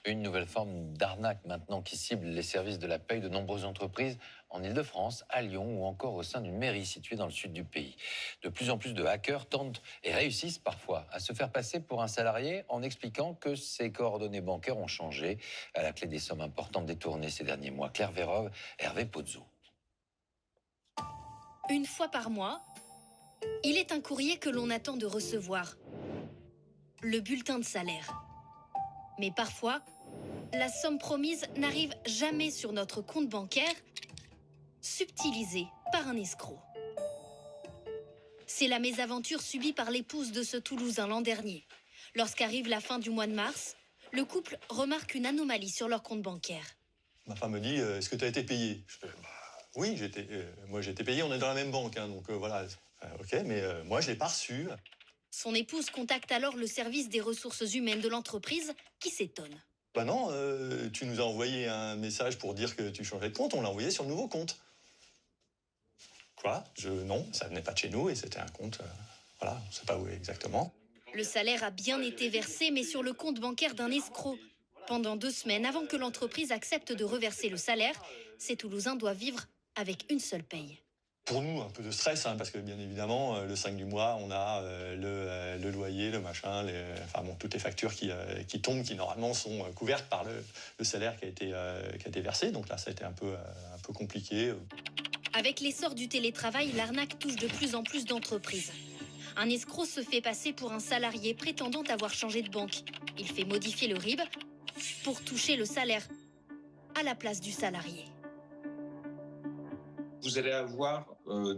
Une nouvelle forme d'arnaque maintenant qui cible les services de la paye de nombreuses entreprises en Île-de-France, à Lyon ou encore au sein d'une mairie située dans le sud du pays. De plus en plus de hackers tentent et réussissent parfois à se faire passer pour un salarié en expliquant que ses coordonnées bancaires ont changé à la clé des sommes importantes détournées ces derniers mois. Claire Vérove, Hervé Pozzo. Une fois par mois, il est un courrier que l'on attend de recevoir. Le bulletin de salaire. Mais parfois, la somme promise n'arrive jamais sur notre compte bancaire, subtilisée par un escroc. C'est la mésaventure subie par l'épouse de ce Toulousain l'an dernier. Lorsqu'arrive la fin du mois de mars, le couple remarque une anomalie sur leur compte bancaire. Ma femme me dit, est-ce que tu as été payé? Je fais, oui, moi j'ai été payé, on est dans la même banque, hein, donc voilà. Ok, mais moi je ne l'ai pas reçu. Son épouse contacte alors le service des ressources humaines de l'entreprise qui s'étonne. Bah non, tu nous as envoyé un message pour dire que tu changeais de compte, on l'a envoyé sur le nouveau compte. Quoi? Non, ça venait pas de chez nous et c'était un compte, voilà, on ne sait pas où exactement. Le salaire a bien été versé, mais sur le compte bancaire d'un escroc. Pendant 2 semaines avant que l'entreprise accepte de reverser le salaire, ces Toulousains doivent vivre avec une seule paye. Pour nous, un peu de stress, hein, parce que bien évidemment, le 5 du mois, on a le loyer, le machin, toutes les factures qui tombent, qui normalement sont couvertes par le salaire qui a été versé. Donc là, ça a été un peu compliqué. Avec l'essor du télétravail, l'arnaque touche de plus en plus d'entreprises. Un escroc se fait passer pour un salarié prétendant avoir changé de banque. Il fait modifier le RIB pour toucher le salaire à la place du salarié. Vous allez avoir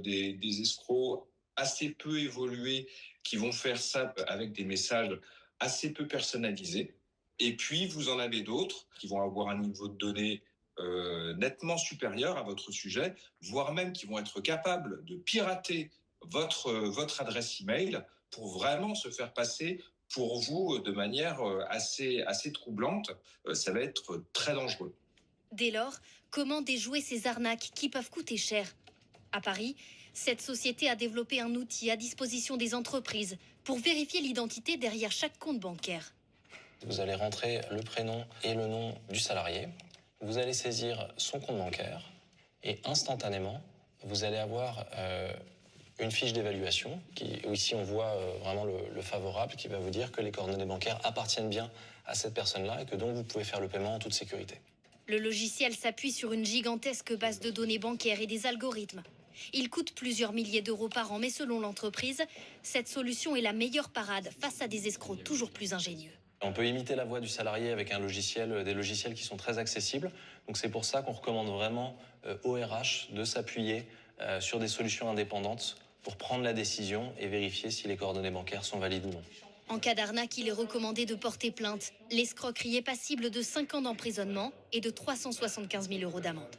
des escrocs assez peu évolués qui vont faire ça avec des messages assez peu personnalisés. Et puis, vous en avez d'autres qui vont avoir un niveau de données nettement supérieur à votre sujet, voire même qui vont être capables de pirater votre adresse email pour vraiment se faire passer pour vous de manière assez troublante. Ça va être très dangereux. Dès lors, comment déjouer ces arnaques qui peuvent coûter cher? À Paris, cette société a développé un outil à disposition des entreprises pour vérifier l'identité derrière chaque compte bancaire. Vous allez rentrer le prénom et le nom du salarié. Vous allez saisir son compte bancaire et instantanément, vous allez avoir une fiche d'évaluation où ici on voit vraiment le favorable qui va vous dire que les coordonnées bancaires appartiennent bien à cette personne-là et que donc vous pouvez faire le paiement en toute sécurité. Le logiciel s'appuie sur une gigantesque base de données bancaires et des algorithmes. Il coûte plusieurs milliers d'euros par an, mais selon l'entreprise, cette solution est la meilleure parade face à des escrocs toujours plus ingénieux. On peut imiter la voix du salarié avec des logiciels qui sont très accessibles. Donc c'est pour ça qu'on recommande vraiment au RH de s'appuyer sur des solutions indépendantes pour prendre la décision et vérifier si les coordonnées bancaires sont valides ou non. En cas d'arnaque, il est recommandé de porter plainte. L'escroquerie est passible de 5 ans d'emprisonnement et de 375 000 € d'amende.